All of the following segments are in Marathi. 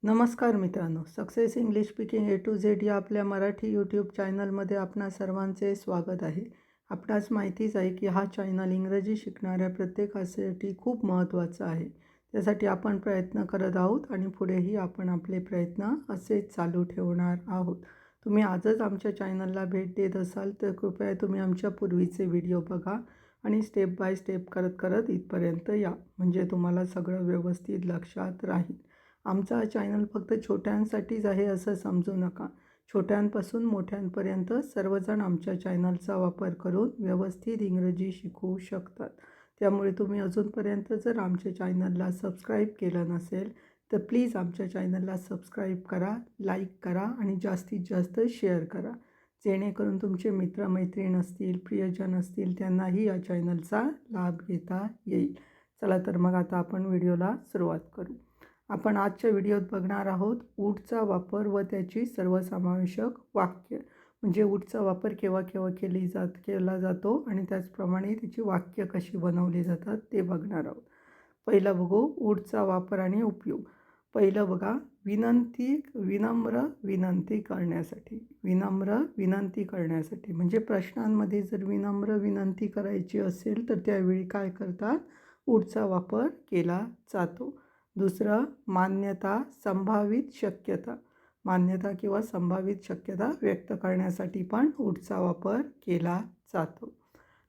नमस्कार मित्रांनो, success English speaking A to Z या आपल्या मराठी यूट्यूब चॅनलमध्ये आपणा सर्वांचे स्वागत आहे. आपणास माहितीच आहे की हा चॅनल इंग्रजी शिकणाऱ्या प्रत्येकासाठी खूप महत्त्वाचा आहे. त्यासाठी आपण प्रयत्न करत आहोत आणि पुढेही आपण आपले प्रयत्न असेच चालू ठेवणार आहोत. तुम्ही आजच आमच्या चॅनलला भेट देत असाल तर कृपया तुम्ही आमच्या पूर्वीचे व्हिडिओ बघा आणि स्टेप बाय स्टेप करत करत इथपर्यंत या, म्हणजे तुम्हाला सगळं व्यवस्थित लक्षात राहील. आमचा हा चॅनल फक्त छोट्यांसाठीच आहे असं समजू नका. छोट्यांपासून मोठ्यांपर्यंत सर्वजण आमच्या चॅनलचा वापर करून व्यवस्थित इंग्रजी शिकू शकतात. त्यामुळे तुम्ही अजूनपर्यंत जर आमच्या चॅनलला सबस्क्राईब केलं नसेल तर प्लीज आमच्या चॅनलला सबस्क्राईब करा, लाईक करा आणि जास्तीत जास्त शेअर करा, जेणेकरून तुमचे मित्रमैत्रीण असतील, प्रियजन असतील त्यांनाही या चॅनलचा लाभ घेता येईल. चला तर मग आता आपण व्हिडिओला सुरुवात करू. आपण आजच्या व्हिडिओत बघणार आहोत वूडचा वापर व त्याची सर्वसमावेशक वाक्य, म्हणजे वूडचा वापर केव्हा केव्हा केला जातो आणि त्याचप्रमाणे त्याची वाक्य कशी बनवली जातात ते बघणार आहोत. पहिलं बघू वूडचा वापर आणि उपयोग. पहिलं बघा, विनम्र विनंती करण्यासाठी. विनम्र विनंती करण्यासाठी म्हणजे प्रश्नांमध्ये जर विनम्र विनंती करायची असेल तर त्यावेळी काय करतात, वूडचा वापर केला जातो. दुसरं, मान्यता संभावित शक्यता. मान्यता किंवा संभावित शक्यता व्यक्त करण्यासाठी पण वूडचा वापर केला जातो.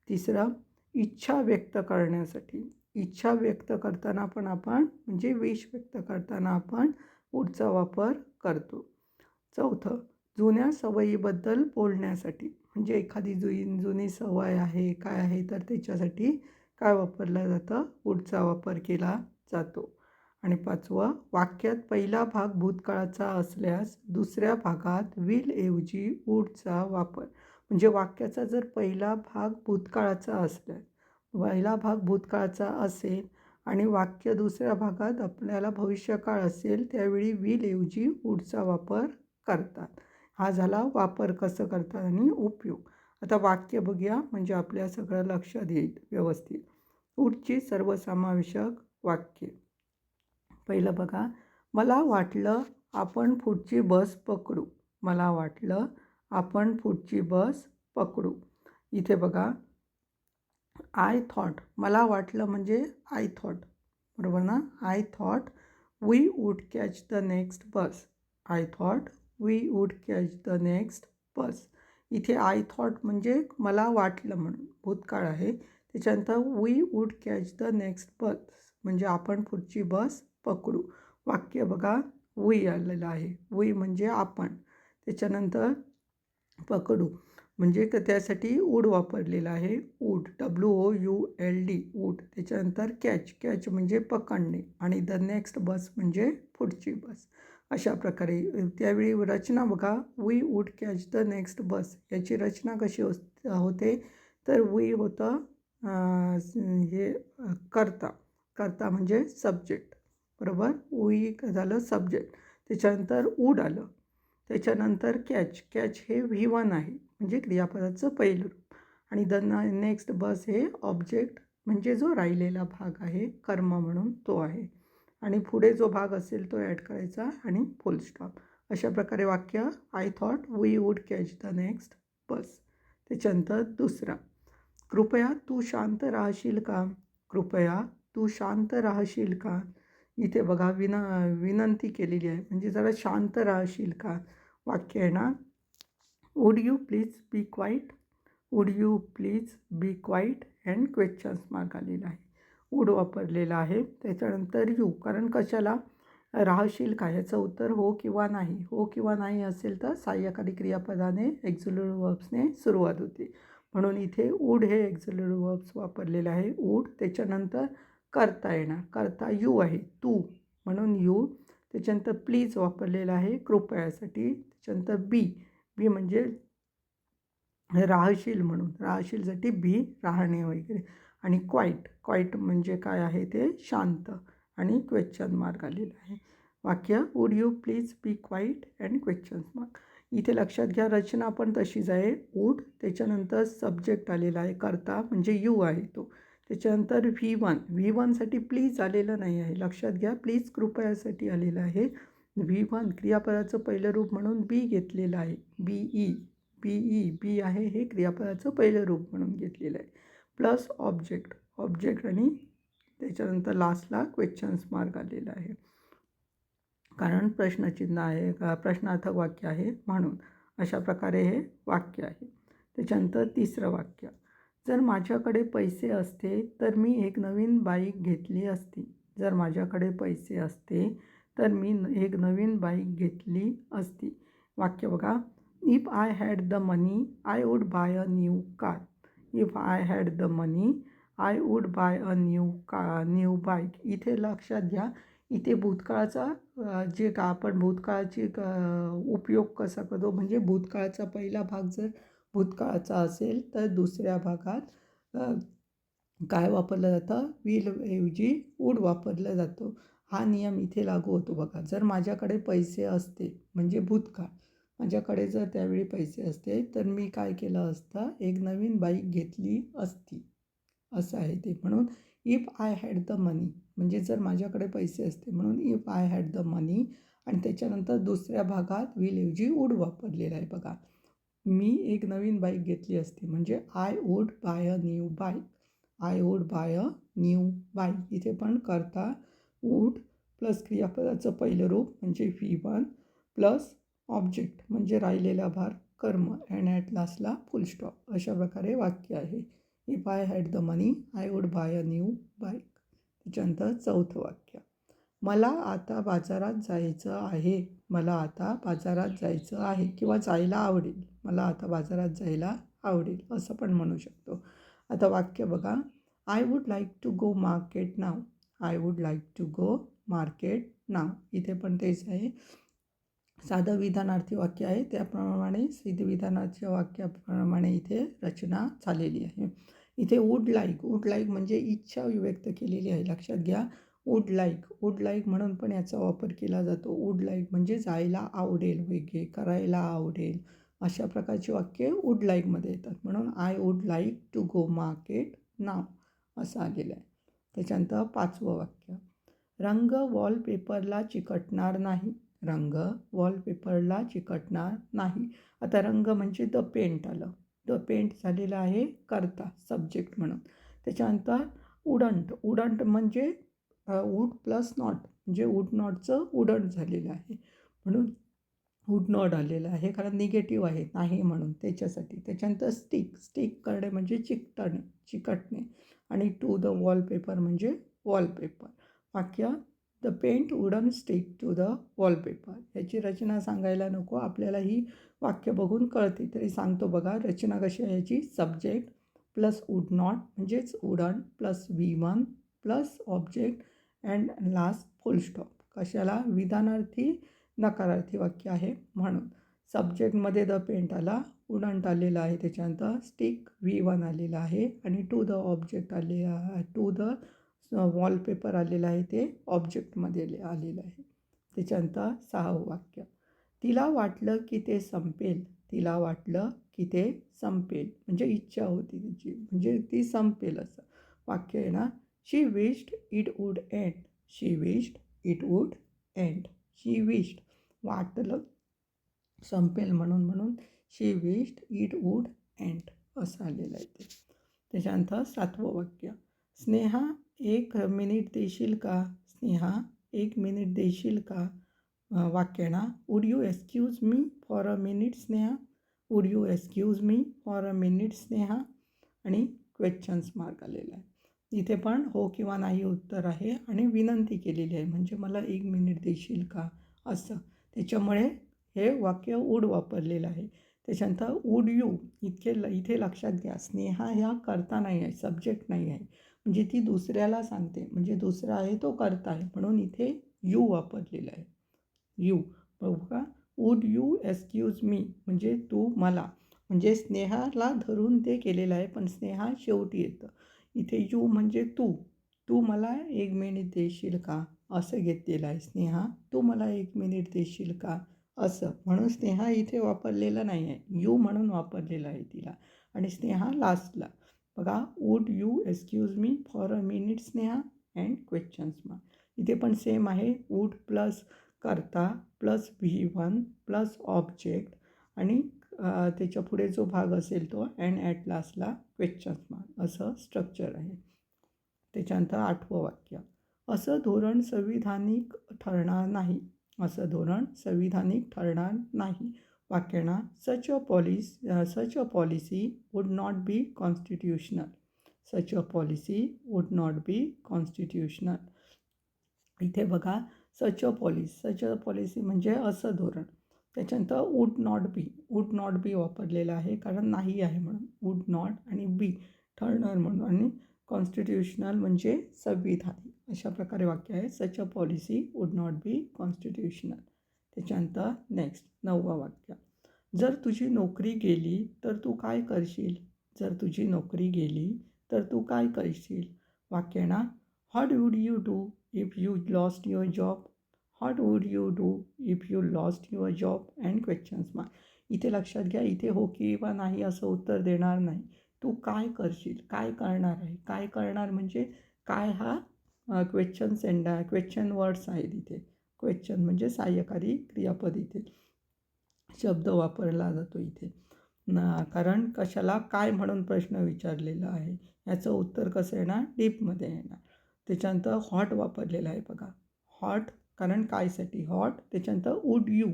तिसरं, इच्छा व्यक्त करण्यासाठी. इच्छा व्यक्त करताना पण आपण म्हणजे विश व्यक्त करताना आपण वूडचा वापर करतो. चौथं, जुन्या सवयीबद्दल बोलण्यासाठी. म्हणजे एखादी जुनी सवय आहे काय आहे तर त्याच्यासाठी काय वापरलं जातं, वूडचा वापर केला जातो. आणि पाचवं, वाक्यात पहिला भाग भूतकाळाचा असल्यास दुसऱ्या भागात विल ऐवजी वूडचा वापर. म्हणजे वाक्याचा जर पहिला भाग भूतकाळाचा असल्यास, पहिला भाग भूतकाळाचा असेल आणि वाक्य दुसऱ्या भागात आपल्याला भविष्यकाळ असेल त्यावेळी विल ऐवजी वूडचा वापर करतात. हा झाला वापर कसं करतात आणि उपयोग. आता वाक्य बघूया म्हणजे आपल्या सगळं लक्षात येईल व्यवस्थित. वूडची सर्वसमावेशक वाक्य. पहिलं बघा, मला वाटलं आपण पुढची बस पकडू. मला वाटलं आपण पुढची बस पकडू. इथे बघा, आय थॉट. मला वाटलं म्हणजे आय थॉट, बरोबर ना. I thought we would catch the next bus. I thought we would catch the next bus. इथे आय थॉट म्हणजे मला वाटलं म्हणून भूतकाळ आहे. त्याच्यानंतर we would catch the next bus म्हणजे आपण पुढची बस पकडू. वाक्य बघा, वी आलेलं आहे. वी म्हणजे आपण. त्याच्यानंतर पकडू म्हणजे त्यासाठी वूड वापरलेलं आहे. Would, WOULD, would. त्याच्यानंतर कॅच म्हणजे पकडणे आणि द नेक्स्ट बस म्हणजे पुढची बस. अशा प्रकारे त्यावेळी रचना बघा, we would catch the next bus. याची रचना कशी होते तर वी होतं हे करता म्हणजे सब्जेक्ट, बरोबर. वी झालं सब्जेक्ट. त्याच्यानंतर वूड आलं. त्याच्यानंतर कॅच हे V1 आहे म्हणजे क्रियापदाचं पहिलं रूप आणि द नेक्स्ट बस हे ऑब्जेक्ट म्हणजे जो राहिलेला भाग आहे कर्म म्हणून तो आहे आणि पुढे जो भाग असेल तो ॲड करायचा आणि फुल स्टॉप. अशा प्रकारे वाक्य, I thought we would catch the next bus. त्याच्यानंतर दुसरा, कृपया तू शांत राहशील का. कृपया तू शांत राहशील का. इथे बघा विनंती केलेली आहे म्हणजे जरा शांत राहशील का. वाक्य आहे ना, would you please be quiet. Would you please be quiet and questions mark आलेला आहे. वूड वापरलेला आहे. त्याच्यानंतर यू, कारण कशाला, राहशील का याचं उत्तर हो किंवा नाही. हो किंवा नाही असेल तर सहाय्यकारी क्रियापदाने एक्झिलरी वर्ब्सने सुरुवात होते, म्हणून इथे वूड हे एक्झिलरी वर्ब्स वापरलेलं आहे. वूड. त्याच्यानंतर करता येणार, करता यू आहे तू म्हणून यू. त्याच्यानंतर प्लीज वापरलेलं आहे कृपयासाठी. त्याच्यानंतर बी म्हणजे राहशील म्हणून, राहशीलसाठी बी, राहणे वगैरे. आणि क्वाईट म्हणजे काय आहे ते शांत आणि क्वेश्चन मार्क आलेला आहे. वाक्य, would you please be quiet and question mark. इथे लक्षात घ्या रचना पण तशीच आहे. वूड, त्याच्यानंतर सब्जेक्ट आलेला आहे करता म्हणजे यू आहे तो. त्याच्यानंतर V1 साठी प्लीज आलेलं नाही आहे, लक्षात घ्या. प्लीज कृपयासाठी आलेलं आहे. V1 क्रियापदाचं पहिलं रूप म्हणून बी घेतलेलं आहे. बी आहे हे क्रियापदाचं पहिलं रूप म्हणून घेतलेलं आहे. प्लस ऑब्जेक्ट आणि त्याच्यानंतर लास्टला क्वेश्चन्स मार्क आलेला आहे. कारण प्रश्नचिन्ह आहे, प्रश्नार्थक वाक्य आहे म्हणून. अशा प्रकारे हे वाक्य आहे. त्याच्यानंतर तिसरं वाक्य, जर माझ्याकडे पैसे असते तर मी एक नवीन बाईक घेतली असती. जर माझ्याकडे पैसे असते तर मी एक नवीन बाईक घेतली असती. वाक्य बघा, if I had the money I would buy a new car. If I had the money I would buy a new bike. इथे लक्षात घ्या, इथे भूतकाळाचा आपण भूतकाळाची उपयोग कसा करतो, म्हणजे भूतकाळाचा पहिला भाग जर भूतकाळाचा असेल तर दुसऱ्या भागात काय वापरलं जातं, विल ऐवजी वूड वापरलं जातो. हा नियम इथे लागू होतो बघा. जर माझ्याकडे पैसे असते म्हणजे भूतकाळ, माझ्याकडे जर त्यावेळी पैसे असते तर मी काय केलं असतं, एक नवीन बाईक घेतली असती असं आहे ते. म्हणून इफ आय हॅड द मनी म्हणजे जर माझ्याकडे पैसे असते, म्हणून इफ आय हॅड द मनी आणि त्याच्यानंतर दुसऱ्या भागात विल ऐवजी वूड वापरलेला आहे बघा. मी एक नवीन बाईक घेतली असती म्हणजे I would buy a new bike. I would buy a new bike. इथे पण करता वूड प्लस क्रियापदाचं पहिलं रूप म्हणजे V1 प्लस ऑब्जेक्ट म्हणजे राहिलेला भार कर्म अँड ॲट लास्टला फुल स्टॉप. अशा प्रकारे वाक्य आहे. If I had the money I would buy a new bike. त्याच्यानंतर चौथं वाक्य, मला आता बाजारात जायचं आहे. मला आता बाजारात जायचं आहे किंवा जायला आवडेल. मला आता बाजारात जायला आवडेल असं पण म्हणू शकतो. आता वाक्य बघा, I would like to go market now. I would like to go market now. इथे पण तेच आहे. साधं विधानार्थी वाक्य आहे, त्याप्रमाणे सिद्ध विधानाच्या वाक्याप्रमाणे इथे रचना झालेली आहे. इथे वूड लाईक म्हणजे इच्छा व्यक्त केलेली आहे. लक्षात घ्या, वूड लाईक म्हणून पण याचा वापर केला जातो. वूड लाईक म्हणजे जायला आवडेल वगैरे, करायला आवडेल, अशा प्रकारची वाक्ये वूड लाईकमध्ये येतात. म्हणून I would like to go market now असं आलेलं आहे. त्याच्यानंतर पाचवं वाक्य, रंग वॉलपेपरला चिकटणार नाही. रंग वॉलपेपरला चिकटणार नाही. आता रंग म्हणजे द पेंट आलं. द पेंट झालेलं आहे करता सब्जेक्ट म्हणून. त्याच्यानंतर उडंट म्हणजे वूड प्लस नॉट म्हणजे वूड नॉटचं उडंट झालेलं आहे म्हणून वूड नॉट आलेलं आहे, कारण निगेटिव्ह आहे नाही म्हणून त्याच्यासाठी. त्याच्यानंतर स्टिक करणे म्हणजे चिकटणे आणि टू द वॉलपेपर म्हणजे वॉलपेपर. वाक्य, the paint wouldn't stick to the wallpaper. याची रचना सांगायला नको, आपल्याला ही वाक्य बघून कळते तरी सांगतो बघा. रचना कशी आहे याची, सब्जेक्ट प्लस वूड नॉट म्हणजेच wouldn't plus V1 plus object and last full stop. कशाला, विधानार्थी नकारार्थी वाक्य आहे म्हणून. सब्जेक्टमध्ये द पेंट आला, वुडंट आलेला आहे, त्याच्यानंतर स्टिक V1 आलेला आहे आणि टू द ऑब्जेक्ट आलेला आहे, टू द वॉलपेपर आलेलं आहे ते ऑब्जेक्टमध्ये आलेलं आहे. त्याच्यानंतर सहावं वाक्य, तिला वाटलं की ते संपेल. तिला वाटलं की ते संपेल म्हणजे इच्छा होती तिची, म्हणजे ती संपेल असं वाक्य आहे ना. She wished it would end. She wished it would end. She wished वाटलं संपेल म्हणून she wished it would end असं आलेलं आहे ते. त्याच्यानंतर सातवं वाक्य, स्नेहा 1 मिनिट देशील का. स्नेहा 1 मिनिट देशील का. वाक्य ना, would you excuse me for a minute Sneha. Would you excuse me for a minute Sneha आणि क्वेश्चन्स मार्क आलेला आहे. इथे पण हो किंवा नाही उत्तर आहे आणि विनंती केलेली आहे म्हणजे मला 1 मिनिट देशील का असं. त्याच्यामुळे हे वाक्य वूड वापरलेलं आहे. त्याच्यानंतर वूड यू इथे लक्षात घ्या, स्नेहा ह्या करता नाही आहे, सब्जेक्ट नाही आहे, म्हणजे ती दुसऱ्याला सांगते, म्हणजे दुसरा आहे तो करता आहे म्हणून इथे यू वापरलेलं आहे. यू बघू का, वूड यू एक्सक्यूज मी म्हणजे तू मला, म्हणजे स्नेहाला धरून ते केलेलं आहे पण स्नेहा शेवटी येतं. इथे यू म्हणजे तू मला 1 मिनिट देशील का असं घेतलेलं आहे. स्नेहा तू मला 1 मिनिट देशील का असं, म्हणून स्नेहा इथे वापरलेला नाही आहे, यू म्हणून वापरलेलं आहे तिला. आणि स्नेहा लास्टला बघा, would you excuse me for a minute Sneha and questions mark. इथे पण सेम आहे, वूड प्लस करता प्लस V1 प्लस ऑब्जेक्ट आणि त्याच्या पुढे जो भाग असेल तो अँड ॲट लास्टला क्वेश्चन मार्क असं स्ट्रक्चर आहे. त्याच्यानंतर 8वं वाक्य, असं धोरण संविधानिक ठरणार नाही. असं धोरण संविधानिक ठरणार नाही. वाक्याना such a policy would not be constitutional. Such a policy would not be constitutional. इथे बघा, सच अ पॉलिसी म्हणजे असं धोरण. त्याच्यानंतर वुड नॉट बी वापरलेलं आहे कारण नाही आहे म्हणून. वुड नॉट आणि बी ठरणार म्हणून आणि कॉन्स्टिट्यूशनल म्हणजे संविधानिक. अशा प्रकारे वाक्य आहे. Such a policy would not be constitutional. त्याच्यानंतर नेक्स्ट 9वं वाक्य, जर तुझी नोकरी गेली तर तू काय करशील. जर तुझी नोकरी गेली तर तू काय करशील. वाक्य ना, what would you do if you lost your job. What would you do if you lost your job and questions mark. इथे लक्षात घ्या, इथे हो किंवा नाही असं उत्तर देणार नाही. तू काय करशील, काय करणार आहे. काय करणार म्हणजे काय हा क्वेश्चन वर्ड्स आहेत इथे. क्वेश्चन म्हणजे सहाय्यकारी क्रियापद इथे शब्द वापरला जातो इथे कारण कशाला काय म्हणून प्रश्न विचारलेला आहे. याचं उत्तर कसं येणार, डीपमध्ये येणार. त्याच्यानंतर हॉट वापरलेला आहे बघा. हॉट कारण कायसाठी हॉट. त्याच्यानंतर वूड यू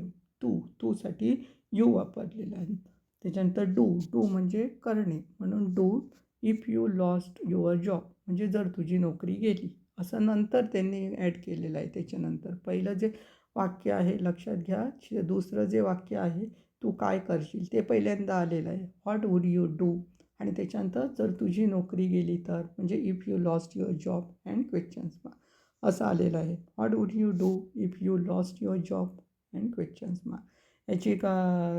तूसाठी यू वापरलेला आहे. त्याच्यानंतर डू म्हणजे करणे म्हणून do if you lost your job म्हणजे जर तुझी नोकरी गेली असं नंतर त्यांनी ॲड केलेलं आहे. त्याच्यानंतर पहिलं जे वाक्य आहे लक्षात घ्या, दुसरं जे वाक्य आहे तू काय करशील ते पहिल्यांदा आलेलं आहे. व्हॉट वूड यू डू आणि त्याच्यानंतर जर तुझी नोकरी गेली तर म्हणजे if you lost your job and questions mark असं आलेलं आहे. What would you do if you lost your job and questions mark. याची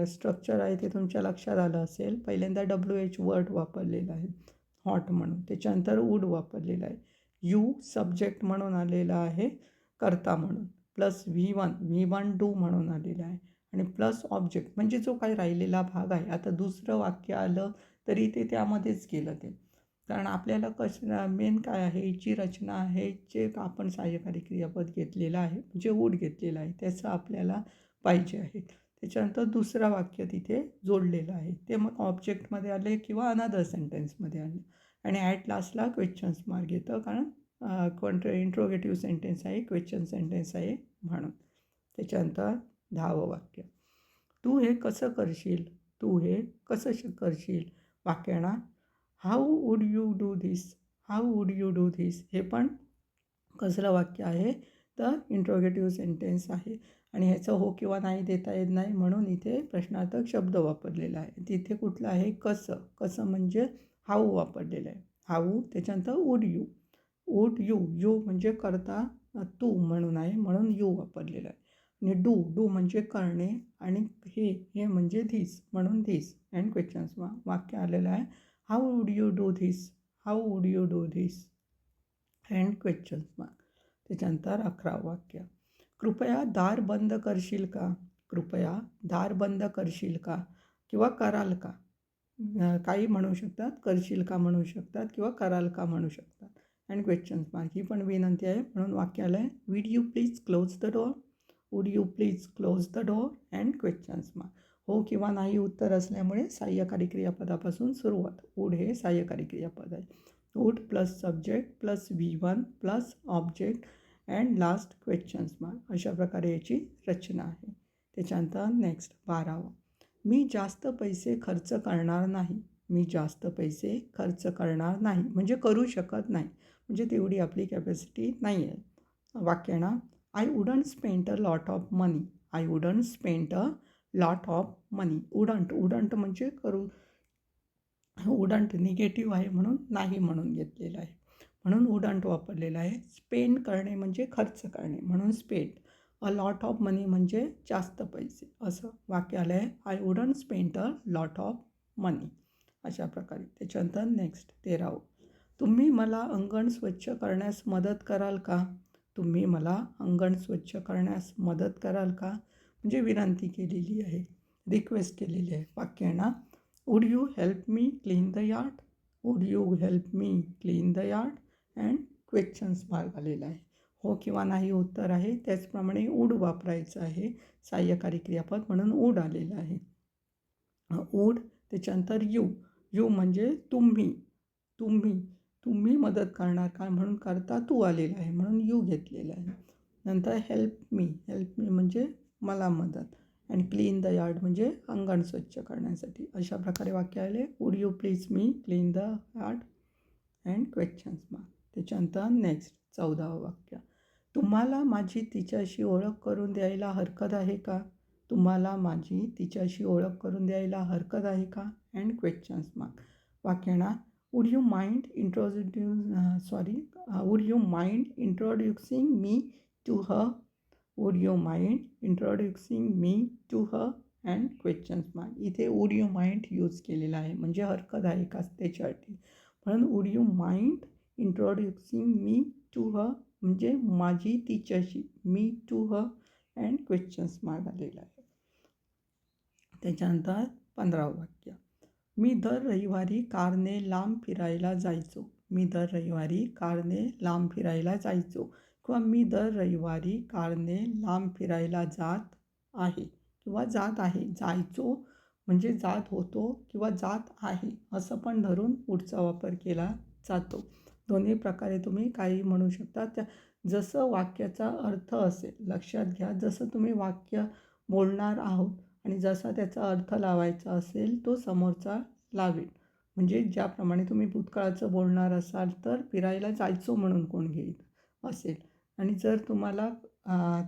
स्ट्रक्चर आहे ते तुमच्या लक्षात आलं असेल. पहिल्यांदा WH वर्ड वापरलेला आहे हॉट म्हणून. त्याच्यानंतर वूड वापरलेला आहे. यू सब्जेक्ट म्हणून आलेला आहे करता म्हणून. प्लस V1 डू म्हणून आलेला आहे आणि प्लस ऑब्जेक्ट म्हणजे जो काही राहिलेला भाग आहे. आता दुसरं वाक्य आलं तरी ते त्यामध्येच गेलं ते कारण आपल्याला मेन काय आहे, हिची रचना आहे जे आपण सहाय्यकारी क्रियापद घेतलेलं आहे म्हणजे वूड घेतलेलं आहे त्याचं आपल्याला पाहिजे आहे. त्याच्यानंतर दुसरं वाक्य तिथे जोडलेलं आहे ते मग ऑब्जेक्टमध्ये आले किंवा अनदर सेंटेन्समध्ये आले आणि ॲट लास्टला क्वेश्चन्स मार्क येतं कारण इंट्रोगेटिव्ह सेंटेन्स आहे, क्वेश्चन सेंटेन्स आहे म्हणून. त्याच्यानंतर 10वं वाक्य, तू हे कसं करशील. तू हे कसं करशील. वाक्याना how would you do this. How would you do this हे पण कसलं वाक्य आहे तर इंट्रोगेटिव्ह सेंटेन्स आहे आणि ह्याचं हो किंवा नाही देता येत नाही म्हणून इथे प्रश्नार्थक शब्द वापरलेला आहे. तिथे कुठलं आहे कसं म्हणजे हाऊ वापरलेलं आहे. हाऊ. त्याच्यानंतर वूड यू म्हणजे करता तू म्हणून आहे म्हणून यू वापरलेलं आहे आणि डू म्हणजे करणे आणि हे म्हणजे धिस म्हणून धिस अँड क्वेश्चन्स वाक्य आलेलं आहे. How would you do this. How would you do this and questions mark. त्याच्यानंतर 11वं वाक्य, कृपया दार बंद करशील का. कृपया दार बंद करशील का किंवा कराल का. काही म्हणू शकतात, करशील का म्हणू शकतात किंवा कराल का म्हणू शकतात अँड क्वेश्चन्स मार्क. ही पण विनंती आहे म्हणून वाक्य आलं आहे. Would you please close the door. Would you please close the door and questions mark. हो किंवा नाही उत्तर असल्यामुळे सहाय्यकारी क्रियापदापासून सुरुवात. वूड हे सहाय्यकारी क्रियापद आहे. Would plus subject plus V1 plus object and last questions mark. अशा प्रकारे याची रचना आहे. त्याच्यानंतर नेक्स्ट 12वं, मी जास्त पैसे खर्च करणार नाही. मी जास्त पैसे खर्च करणार नाही म्हणजे करू शकत नाही म्हणजे तेवढी आपली कॅपॅसिटी नाही आहे. वाक्याना I wouldn't spend a lot of money. I wouldn't spend a lot of money. Wouldn't म्हणजे वुडंट निगेटिव्ह आहे म्हणून नाही म्हणून घेतलेलं आहे म्हणून वुडंट वापरलेलं आहे. स्पेंड करणे म्हणजे खर्च करणे म्हणून spend. A lot of money म्हणजे जास्त पैसे असं वाक्य आलं आहे. I wouldn't spend a lot of money अशा प्रकारे. त्याच्यानंतर नेक्स्ट 13वं, तुम्ही मला अंगण स्वच्छ करण्यास मदत कराल का. तुम्ही मला अंगण स्वच्छ करण्यास मदत कराल का म्हणजे विनंती केलेली आहे, रिक्वेस्ट केलेली आहे. वाक्य ना, would you help me clean the yard. Would you help me clean the yard and questions mark आलेला आहे. हो किंवा नाही उत्तर आहे. त्याचप्रमाणे वूड वापरायचं आहे सहाय्यकारी क्रियापद, म्हणून वूड आलेलं आहे. वूड, त्याच्यानंतर यू म्हणजे तुम्ही. तुम्ही तुम्ही मदत करणार का म्हणून करता तू आलेला आहे, म्हणून यू घेतलेला आहे. नंतर हेल्प मी म्हणजे मला मदत. आणि क्लीन द यार्ड म्हणजे अंगण स्वच्छ करण्यासाठी. अशा प्रकारे वाक्य आले. Would you please me clean the yard and questions mark. त्याच्यानंतर नेक्स्ट 14वं वाक्य. तुम्हाला माझी तिच्याशी ओळख करून द्यायला हरकत आहे का? तुम्हाला माझी तिच्याशी ओळख करून द्यायला हरकत आहे का? And questions mark. वाक्याना would you mind introducing me to her? Would you mind introducing me to her and questions mark. इथे वूड यू माइंड यूज केलेला आहे, म्हणजे हरकत आहे का त्याच्यासाठी. म्हणून would you mind introducing me to her म्हणजे माझी तिच्याशी, me to her and questions mark आलेला आहे. त्याच्यानंतर 15वं वाक्य. मी दर रविवारी कारने लांब फिरायला जायचो. मी दर रविवारी कारने लांब फिरायला जायचो किंवा मी दर रविवारी कारने लांब फिरायला जात आहे किंवा जात आहे. जायचो म्हणजे जात होतो किंवा जात आहे असं पण धरून पुढचा वापर केला जातो. दोन्ही प्रकारे तुम्ही काही म्हणू शकता. त्या जसं वाक्याचा अर्थ असेल, लक्षात घ्या, जसं तुम्ही वाक्य बोलणार आहोत आणि जसा त्याचा अर्थ लावायचा असेल तो समोरचा लावेल. म्हणजे ज्याप्रमाणे तुम्ही भूतकाळाचं बोलणार असाल तर फिरायला जायचो म्हणून कोण घेईल असेल. आणि जर तुम्हाला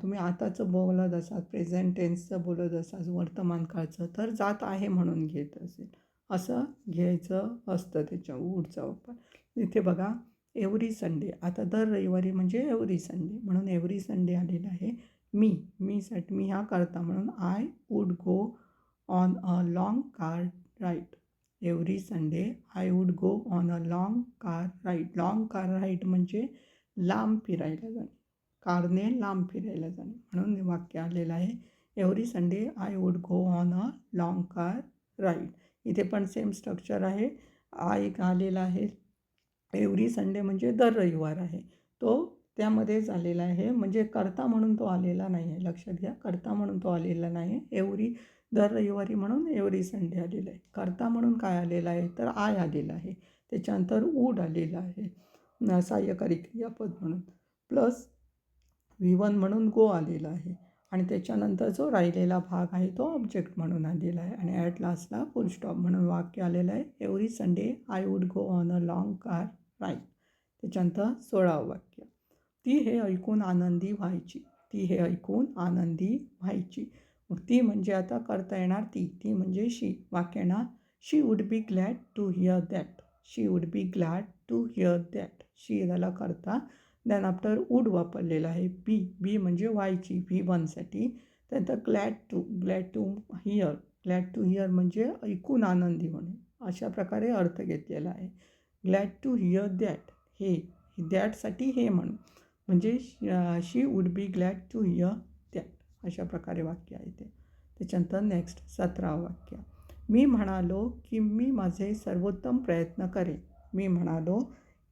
तुम्ही आताचं बोलत असाल, प्रेझेंट टेन्सचं बोलत असाल, वर्तमान काळचं, तर जात आहे म्हणून घेत असेल. असं घ्यायचं असतं त्याच्या वूडचा वापर. इथे बघा एव्हरी संडे. आता दर रविवारी म्हणजे एव्हरी संडे, म्हणून एव्हरी संडे आलेलं आहे. मीसाठी मी ह्या करता म्हणून I wood go on a long car ride. Every Sunday I would go on a long car ride. Long car ride म्हणजे लांब फिरायला जाणे, कारने लांब फिरायला जाणे, म्हणून हे वाक्य आलेलं आहे. Every Sunday I would go on a long car ride. इथे पण सेम स्ट्रक्चर आहे. आय आलेला आहे. एव्हरी संडे म्हणजे दर रविवार आहे, तो त्यामध्ये झालेला आहे, म्हणजे करता म्हणून तो आलेला नाही आहे. लक्षात घ्या, करता म्हणून तो आलेला नाही आहे. एव्हरी दर रविवारी म्हणून एव्हरी संडे आलेला आहे. करता म्हणून काय आलेला आहे तर आय आलेला आहे. त्याच्यानंतर वूड आलेला आहे सहाय्यकारी क्रियापद म्हणून, प्लस V1 म्हणून गो आलेला आहे. आणि त्याच्यानंतर जो राहिलेला भाग आहे तो ऑब्जेक्ट म्हणून आलेला आहे. आणि ॲट लास्टला फुल स्टॉप म्हणून वाक्य आलेलं आहे. Every Sunday I would go on a long car ride. त्याच्यानंतर 16वं वाक्य. ती हे ऐकून आनंदी व्हायची. ती हे ऐकून आनंदी व्हायची. मग ती म्हणजे आता करता येणार ती म्हणजे शी. वाक्याना she would be glad to hear that. She would be glad to hear that. She झाला करता, दॅन आफ्टर वूड वापरलेला आहे. बी म्हणजे व्हायची V1साठी. त्यानंतर ग्लॅड टू हिअर म्हणजे ऐकून आनंदी होणे. अशा प्रकारे अर्थ घेतलेला आहे. ग्लॅड टू हिअर दॅट, हे दॅटसाठी हे म्हणून, म्हणजे she would be glad to hear that. अशा प्रकारे वाक्य आहे ते. त्याच्यानंतर नेक्स्ट 17वं वाक्य. मी म्हणालो की मी माझे सर्वोत्तम प्रयत्न करेन. मी म्हणालो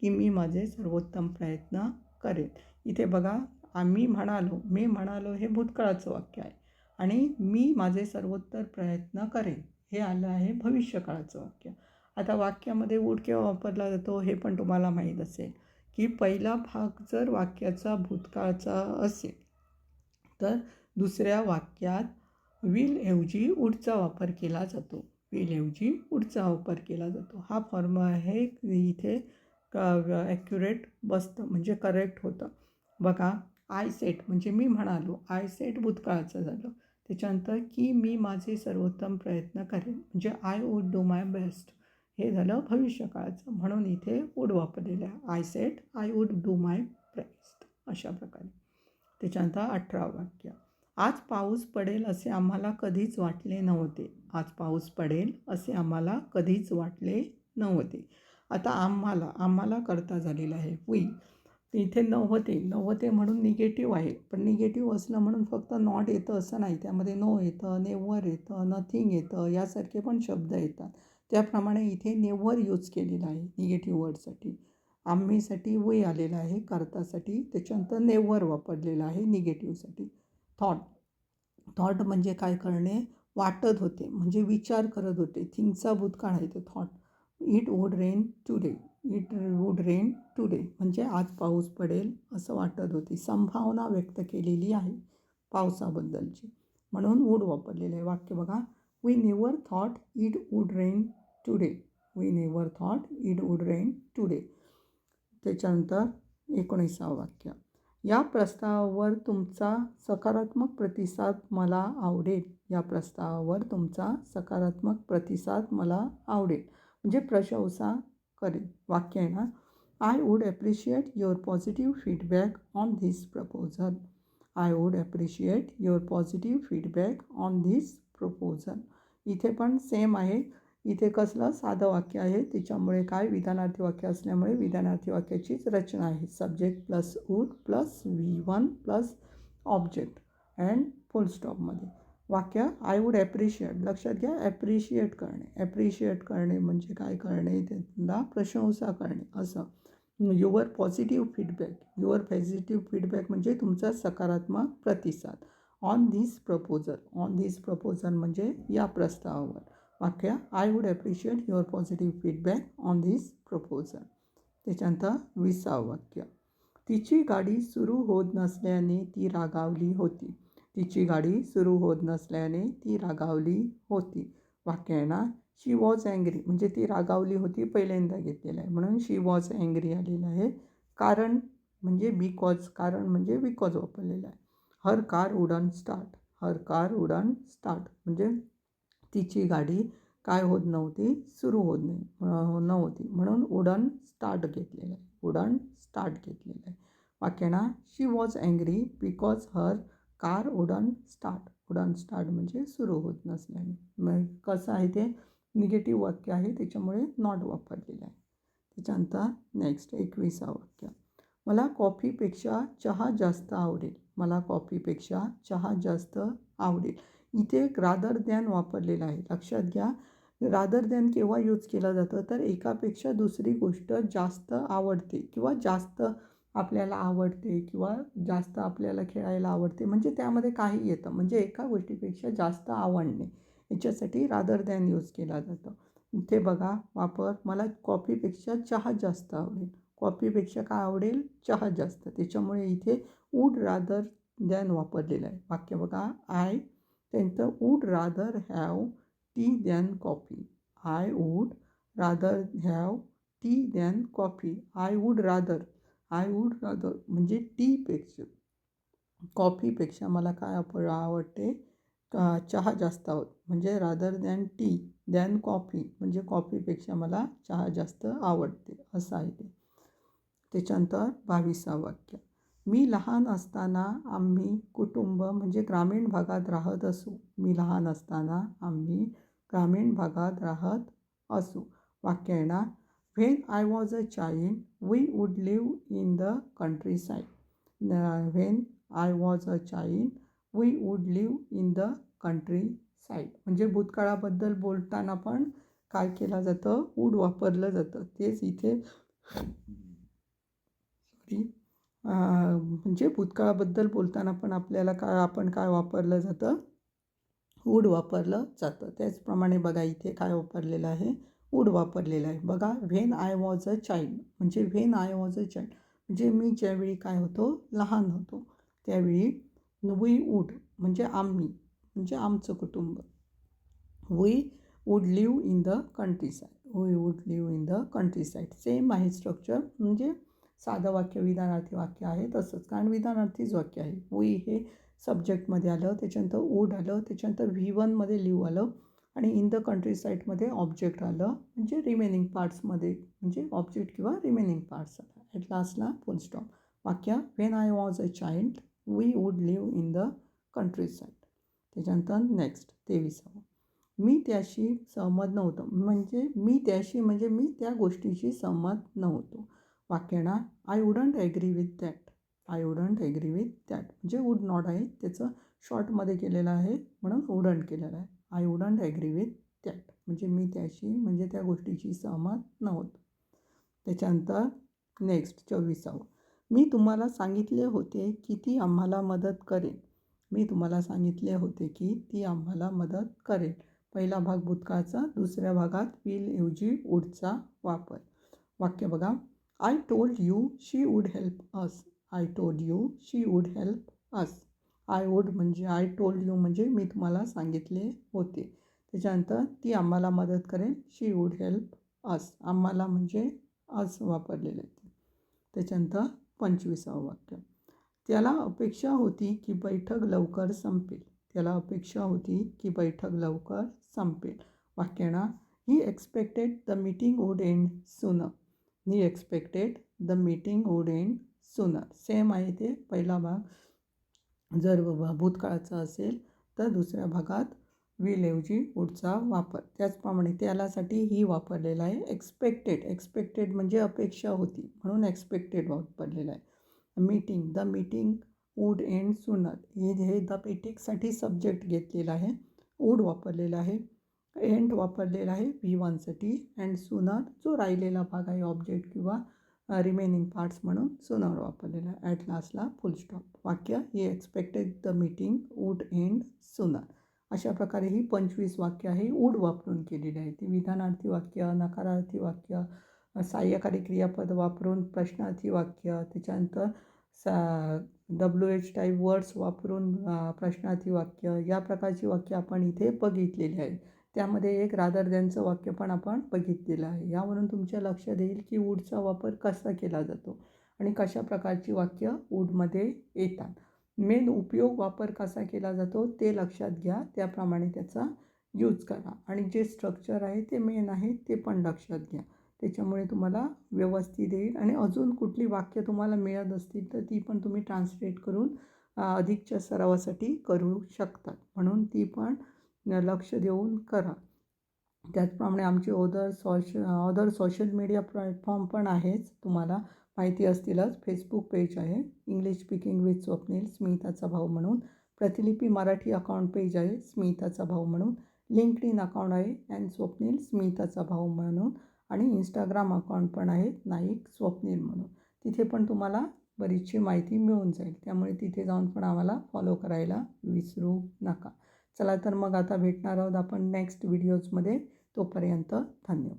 की मी माझे सर्वोत्तम प्रयत्न करेन. इथे बघा, मी म्हणालो हे भूतकाळाचं वाक्य आहे आणि मी माझे सर्वोत्तम प्रयत्न करेन हे आलं आहे भविष्यकाळाचं वाक्य. आता वाक्यामध्ये वूड केव्हा वापरला जातो हे पण तुम्हाला माहीत असेल की पहिला भाग जर वाक्याचा भूतकाळचा असेल तर दुसऱ्या वाक्यात विलऐवजी वूडचा वापर केला जातो. विलऐवजी वूडचा वापर केला जातो. हा फॉर्म आहे इथे ॲक्युरेट बसतं, म्हणजे करेक्ट होतं. बघा, आय सेट म्हणजे मी म्हणालो, आय सेट भूतकाळाचं झालं. त्याच्यानंतर की मी माझे सर्वोत्तम प्रयत्न करेन म्हणजे I wood do my best, हे झालं भविष्यकाळाचं, म्हणून इथे वूड वापरलेलं आहे. I set I would do my best, अशा प्रकारे. त्याच्यानंतर 18वं वाक्य. आज पाऊस पडेल असे आम्हाला कधीच वाटले नव्हते. आज पाऊस पडेल असे आम्हाला कधीच वाटले नव्हते. आता आम्हाला करता झालेला आहे वी. इथे नव्हते म्हणून निगेटिव्ह आहे, पण निगेटिव्ह असलं म्हणून फक्त नॉट येतं असं नाही. त्यामध्ये नो येतं, नेव्हर येतं, नथिंग येतं, यासारखे पण शब्द येतात. त्याप्रमाणे इथे नेव्हर यूज केलेला आहे निगेटिव्ह वर्डसाठी. आम्हीसाठी वी आलेला आहे करतासाठी. त्याच्यानंतर नेव्हर वापरलेला आहे निगेटिव्हसाठी. थॉट थॉट म्हणजे काय करणे, वाटत होते म्हणजे विचार करत होते. थिंकचा भूतकाळ आहे ते thought. It would rain today. It would rain today म्हणजे आज पाऊस पडेल असं वाटत होती. संभावना व्यक्त केलेली आहे पावसाबद्दलची, म्हणून वूड वापरलेलं आहे. वाक्य बघा, we never thought it would rain today. We never thought it would rain today. त्याच्यानंतर 19वा वाक्य, या प्रस्तावावर तुमचा सकारात्मक प्रतिसाद मला आवडेल. या प्रस्तावावर तुमचा सकारात्मक प्रतिसाद मला आवडेल म्हणजे प्रशंसा करेल. वाक्य आहे ना, I would appreciate your positive feedback on this proposal. I would appreciate your positive feedback on this proposal. इथे पण सेम आहे. इथे कसलं साधं वाक्य आहे, त्याच्यामुळे काय विधानार्थी वाक्य असल्यामुळे विधानार्थी वाक्याचीच रचना आहे. Subject plus would plus V1 plus object and full स्टॉपमध्ये. वाक्य आय वूड ॲप्रिशिएट, लक्षात घ्या ॲप्रिशिएट करणे. ॲप्रिशिएट करणे म्हणजे काय करणे, त्यांना प्रशंसा करणे असं. Your positive feedback. Your positive feedback म्हणजे तुमचा सकारात्मक प्रतिसाद. On this proposal. On this proposal म्हणजे या प्रस्तावावर. वाक्य I wood appreciate your positive feedback on this proposal. त्याच्यानंतर 20वे वाक्य, तिची गाडी सुरू होत नसल्याने ती रागावली होती. तिची गाडी सुरू होत नसल्याने ती रागावली होती. वाक्य आहे ना, शी वॉज अँग्री म्हणजे ती रागावली होती पहिल्यांदा घेतलेलं आहे म्हणून शी वॉज अँग्री आलेलं आहे. कारण म्हणजे बिकॉज, कारण म्हणजे बिकॉज वापरलेलं आहे. हर कार वुडंट स्टार्ट. हर कार वुडंट स्टार्ट म्हणजे तिची गाडी काय होत नव्हती, सुरू होत नव्हती म्हणून वुडंट स्टार्ट घेतलेलं आहे. वुडंट स्टार्ट घेतलेलं आहे. वाक्य ना, she was angry because her car wouldn't start. Wouldn't start म्हणजे सुरू होत नसल्याने. मग कसं आहे ते निगेटिव्ह वाक्य आहे त्याच्यामुळे नॉट वापरलेलं आहे. त्याच्यानंतर नेक्स्ट 21वा वाक्य, मला कॉफीपेक्षा चहा जास्त आवडेल. मला कॉफीपेक्षा चहा जास्त आवडेल. इथे एक रादर दॅन वापरलेलं आहे. लक्षात घ्या, रादर दॅन केव्हा यूज केलं जातं, तर एकापेक्षा दुसरी गोष्ट जास्त आवडते किंवा जास्त आपल्याला आवडते किंवा जास्त आपल्याला खेळायला आवडते म्हणजे त्यामध्ये काही येतं म्हणजे एका गोष्टीपेक्षा जास्त आवडणे, याच्यासाठी रादर दॅन यूज केला जातो. इथे बघा वापर, मला कॉफीपेक्षा चहा जास्त आवडेल. कॉफीपेक्षा काय आवडेल, चहा जास्त. त्याच्यामुळे इथे वूड रादर दॅन वापरलेलं आहे. वाक्य बघा, आय त्यांचं would rather have tea than coffee. I would rather have tea than coffee. I would rather म्हणजे टीपेक्षा, कॉफीपेक्षा मला काय आवडते, चहा जास्त आवडतो. म्हणजे rather than T than coffee म्हणजे कॉफीपेक्षा मला चहा जास्त आवडते असं आहे ते. त्याच्यानंतर 22वा वाक्य, मी लहान असताना आम्ही कुटुंब म्हणजे ग्रामीण भागात राहत असू. मी लहान असताना आम्ही ग्रामीण भागात राहत असू. वाक्य आहे ना, when I was a child we would live in the countryside. When I was a child we would live in the countryside म्हणजे भूतकाळाबद्दल बोलताना पण काय केलं जातं, वूड वापरलं जातं. तेच इथे म्हणजे भूतकाळाबद्दल बोलताना पण आपल्याला काय वापरलं जातं, वूड वापरलं जातं. त्याचप्रमाणे बघा इथे काय वापरलेलं आहे, वूड वापरलेलं आहे. बघा, when I was a child म्हणजे when I was a child म्हणजे मी ज्यावेळी काय होतो, लहान होतो, त्यावेळी वी वूड म्हणजे आम्ही म्हणजे आमचं कुटुंब. We would live in the countryside. We would live in the countryside. Same आहे स्ट्रक्चर म्हणजे साधं वाक्य विधानार्थी वाक्य आहे तसंच, कारण विधानार्थीच वाक्य आहे. वी हे सब्जेक्टमध्ये आलं, त्याच्यानंतर वूड आलं, त्याच्यानंतर V1मध्ये लिव्ह आलं आणि इन द कंट्री साईडमध्ये ऑब्जेक्ट आलं म्हणजे रिमेनिंग पार्ट्समध्ये म्हणजे ऑब्जेक्ट किंवा रिमेनिंग पार्ट्स आला. ॲट लास्टला फुल स्टॉप. वाक्य when I was a child we would live in the countryside. त्याच्यानंतर नेक्स्ट 23वा, मी त्याशी सहमत नव्हतो. म्हणजे मी त्या गोष्टीशी सहमत नव्हतो. वाक्य ना, I wouldn't agree with that. I wouldn't agree with that म्हणजे वूड नॉट आहे, त्याचं शॉर्टमध्ये केलेलं आहे म्हणून वुडंट केलेलं आहे. I wouldn't agree with that म्हणजे मी त्याशी म्हणजे त्या गोष्टीशी सहमत नव्हतो. त्याच्यानंतर नेक्स्ट 24वा, मी तुम्हाला सांगितले होते की ती आम्हाला मदत करेल. मी तुम्हाला सांगितले होते की ती आम्हाला मदत करेल. पहिला भाग भूतकाळाचा, दुसऱ्या भागात विल ऐवजी वूडचा वापर. वाक्य बघा. I told you she would help us. I told you she would help us. I would म्हणजे आय टोल्ड यू म्हणजे मी तुम्हाला सांगितले होते. त्याच्यानंतर ती आम्हाला मदत करेल. शी वूड हेल्प अस. आम्हाला म्हणजे अस वापरलेलं आहे. त्याच्यानंतर 25वा वाक्य. त्याला अपेक्षा होती की बैठक लवकर संपेल. त्याला अपेक्षा होती की बैठक लवकर संपेल. वाक्यना he expected the meeting would end sooner. He expected the meeting would end sooner. Same आहे ते पहिला भाग. जर भूतकाळाचा असेल तर दुसऱ्या भागात विल ऐवजी वूडचा वापर. त्याचप्रमाणे त्यालासाठी ही वापरलेला आहे. एक्सपेक्टेड म्हणजे अपेक्षा होती म्हणून एक्सपेक्टेड वापरलेला आहे. Meeting the meeting would end sooner. हे द मीटिंगसाठी सब्जेक्ट घेतलेला आहे. वूड वापरलेला आहे. एंड वापरलेला आहे V1साठी. अँड सूनर जो राहिलेला भाग आहे ऑब्जेक्ट किंवा रिमेनिंग पार्ट्स म्हणून सूनर वापरलेला आहे. ॲट लास्टला फुल स्टॉप. वाक्य he expected the meeting would end sooner. अशा प्रकारे ही 25 वाक्य आहे वूड वापरून केलेली आहे. ती विधानार्थी वाक्य, नकारार्थी वाक्य, सहाय्यकारी क्रियापद वापरून प्रश्नार्थी वाक्य, त्याच्यानंतर WH टाईप वर्ड्स वापरून प्रश्नार्थी वाक्य, या प्रकारची वाक्य आपण इथे बघितलेली आहे. त्यामध्ये एक रादर दॅनचं वाक्य पण आपण बघितलेलं आहे. यावरून तुमच्या लक्षात येईल की वूडचा वापर कसा केला जातो आणि कशा प्रकारची वाक्य वूडमध्ये येतात. मेन उपयोग वापर कसा केला जातो ते लक्षात घ्या. त्याप्रमाणे त्याचा यूज करा आणि जे स्ट्रक्चर आहे ते मेन आहे ते पण लक्षात घ्या. त्याच्यामुळे तुम्हाला व्यवस्थित येईल. आणि अजून कुठली वाक्य तुम्हाला मिळत असतील तर ती पण तुम्ही ट्रान्सलेट करून अधिकच्या सरावासाठी करू शकता. म्हणून ती पण लक्ष देऊन करा. त्याचप्रमाणे आमचे अदर सोशल मीडिया प्लॅटफॉर्म पण आहेच. तुम्हाला माहिती असतीलच. फेसबुक पेज आहे इंग्लिश स्पीकिंग विथ स्वप्नील स्मिताचा भाऊ म्हणून. प्रतिलिपी मराठी अकाउंट पेज आहे स्मिताचा भाऊ म्हणून. लिंक्डइन अकाउंट आहे अँड स्वप्नील स्मिताचा भाऊ म्हणून. आणि इंस्टाग्राम अकाउंट पण आहे नाईक स्वप्नील म्हणून. तिथे पण तुम्हाला बरीचशी माहिती मिळून जाईल. त्यामुळे तिथे जाऊन पण आम्हाला फॉलो करायला विसरू नका. चला तर मग आता भेटणार आहोत आपण नेक्स्ट व्हिडिओजमध्ये. तोपर्यंत धन्यवाद.